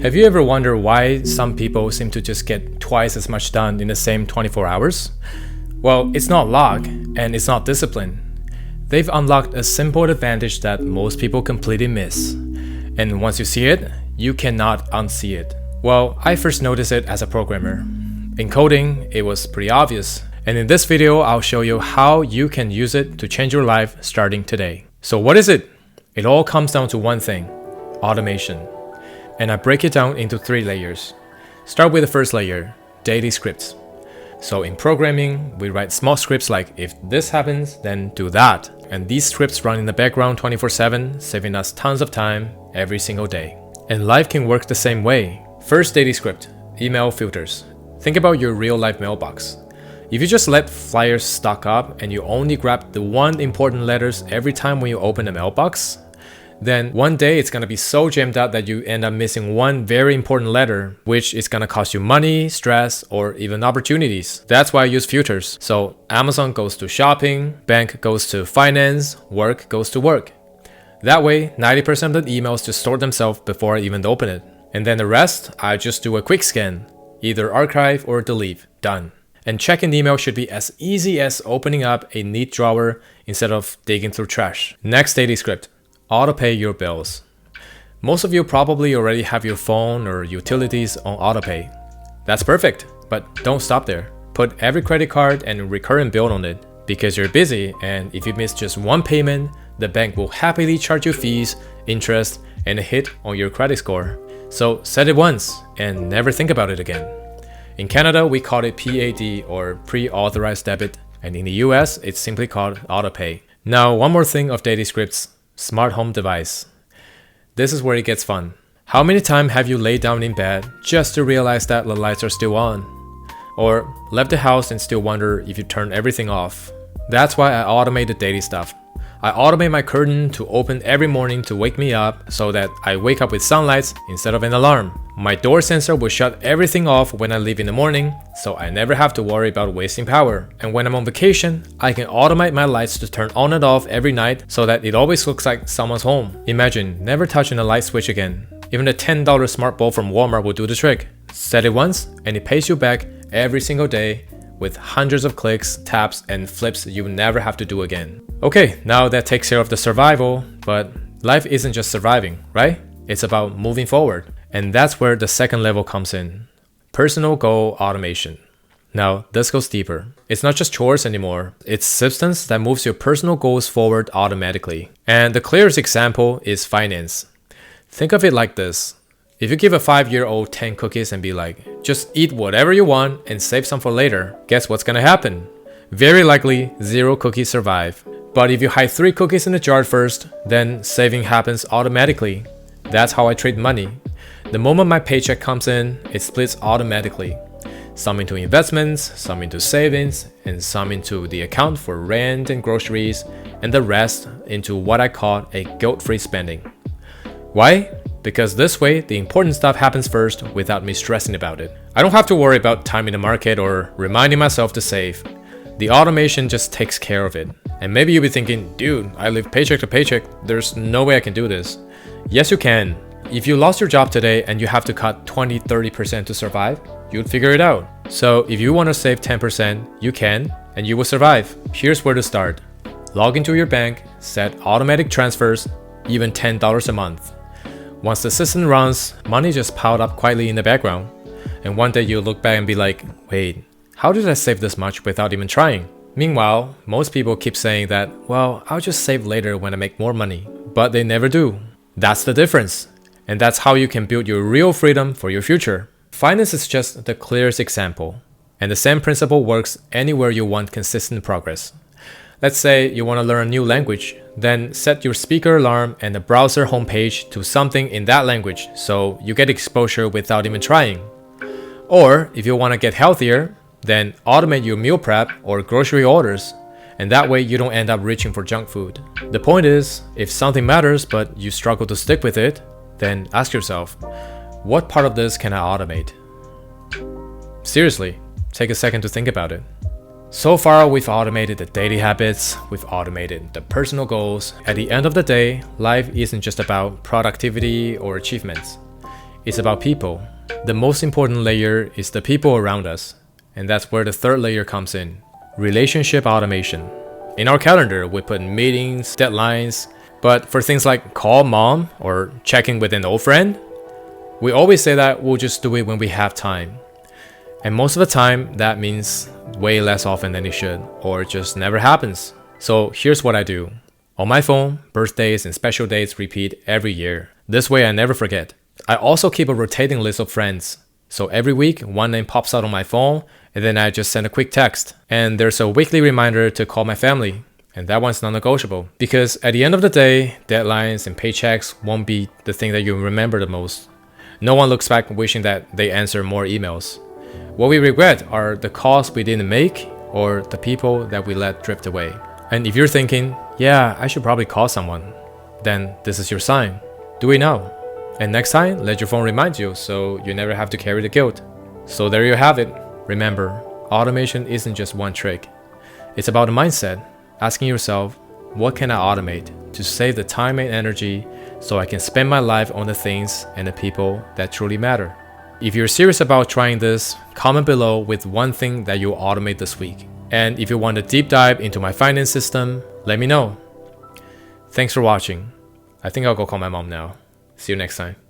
Have you ever wondered why some people seem to just get twice as much done in the same 24 hours? Well, it's not luck, and it's not discipline. They've unlocked a simple advantage that most people completely miss. And once you see it, you cannot unsee it. Well, I first noticed it as a programmer. In coding, it was pretty obvious. And in this video, I'll show you how you can use it to change your life starting today. So what is it? It all comes down to one thing: automation. And I break it down into 3 layers. Start with the first layer, daily scripts. So in programming, we write small scripts like, if this happens, then do that. And these scripts run in the background 24/7, saving us tons of time every single day. And life can work the same way. First daily script, email filters. Think about your real life mailbox. If you just let flyers stack up and you only grab the one important letters every time when you open a mailbox, then one day it's gonna be so jammed up that you end up missing one very important letter, which is gonna cost you money, stress, or even opportunities. That's why I use filters. So Amazon goes to shopping, bank goes to finance, work goes to work. That way, 90% of the emails just sort themselves before I even open it. And then the rest, I just do a quick scan, either archive or delete, done. And checking the email should be as easy as opening up a neat drawer instead of digging through trash. Next daily script. Autopay your bills. Most of you probably already have your phone or utilities on autopay. That's perfect, but don't stop there. Put every credit card and recurring bill on it because you're busy, and if you miss just one payment, the bank will happily charge you fees, interest, and a hit on your credit score. So set it once and never think about it again. In Canada, we call it PAD or pre-authorized debit, and in the US, it's simply called autopay. Now, one more thing of daily scripts. Smart home device. This is where it gets fun. How many times have you laid down in bed just to realize that the lights are still on? Or left the house and still wonder if you turned everything off? That's why I automate the daily stuff. I automate my curtain to open every morning to wake me up so that I wake up with sunlight instead of an alarm. My door sensor will shut everything off when I leave in the morning, so I never have to worry about wasting power. And when I'm on vacation, I can automate my lights to turn on and off every night so that it always looks like someone's home. Imagine never touching a light switch again. Even a $10 smart bulb from Walmart will do the trick. Set it once and it pays you back every single day with hundreds of clicks, taps, and flips you will never have to do again. Okay, now that takes care of the survival, but life isn't just surviving, right? It's about moving forward. And that's where the second level comes in. Personal goal automation. Now, this goes deeper. It's not just chores anymore. It's substance that moves your personal goals forward automatically. And the clearest example is finance. Think of it like this. If you give a 5-year-old 10 cookies and be like, just eat whatever you want and save some for later, guess what's gonna happen? Very likely, 0 cookies survive. But if you hide 3 cookies in the jar first, then saving happens automatically. That's how I treat money. The moment my paycheck comes in, it splits automatically. Some into investments, some into savings, and some into the account for rent and groceries, and the rest into what I call a guilt-free spending. Why? Because this way, the important stuff happens first without me stressing about it. I don't have to worry about timing the market or reminding myself to save. The automation just takes care of it. And maybe you'll be thinking, dude, I live paycheck to paycheck. There's no way I can do this. Yes, you can. If you lost your job today and you have to cut 20-30% to survive, you'd figure it out. So if you want to save 10%, you can, and you will survive. Here's where to start. Log into your bank, set automatic transfers, even $10 a month. Once the system runs, money just piled up quietly in the background. And one day you'll look back and be like, wait, how did I save this much without even trying? Meanwhile, most people keep saying that, well, I'll just save later when I make more money. But they never do. That's the difference. And that's how you can build your real freedom for your future. Finance is just the clearest example. And the same principle works anywhere you want consistent progress. Let's say you want to learn a new language, then set your speaker alarm and the browser homepage to something in that language so you get exposure without even trying. Or if you want to get healthier, then automate your meal prep or grocery orders, and that way you don't end up reaching for junk food. The point is, if something matters but you struggle to stick with it, then ask yourself, what part of this can I automate? Seriously, take a second to think about it. So far, we've automated the daily habits, we've automated the personal goals. At the end of the day, life isn't just about productivity or achievements. It's about people. The most important layer is the people around us. And that's where the third layer comes in. Relationship automation. In our calendar, we put meetings, deadlines, but for things like call mom or checking with an old friend, we always say that we'll just do it when we have time. And most of the time, that means way less often than it should, or it just never happens. So here's what I do. On my phone, birthdays and special dates repeat every year. This way I never forget. I also keep a rotating list of friends. So every week, one name pops out on my phone, and then I just send a quick text. And there's a weekly reminder to call my family. And that one's non-negotiable. Because at the end of the day, deadlines and paychecks won't be the thing that you remember the most. No one looks back wishing that they answer more emails. What we regret are the calls we didn't make or the people that we let drift away. And if you're thinking, yeah, I should probably call someone, then this is your sign. Do it now. And next time, let your phone remind you so you never have to carry the guilt. So there you have it. Remember, automation isn't just one trick. It's about a mindset, asking yourself, what can I automate to save the time and energy so I can spend my life on the things and the people that truly matter? If you're serious about trying this, comment below with one thing that you'll automate this week. And if you want a deep dive into my finance system, let me know. Thanks for watching. I think I'll go call my mom now. See you next time.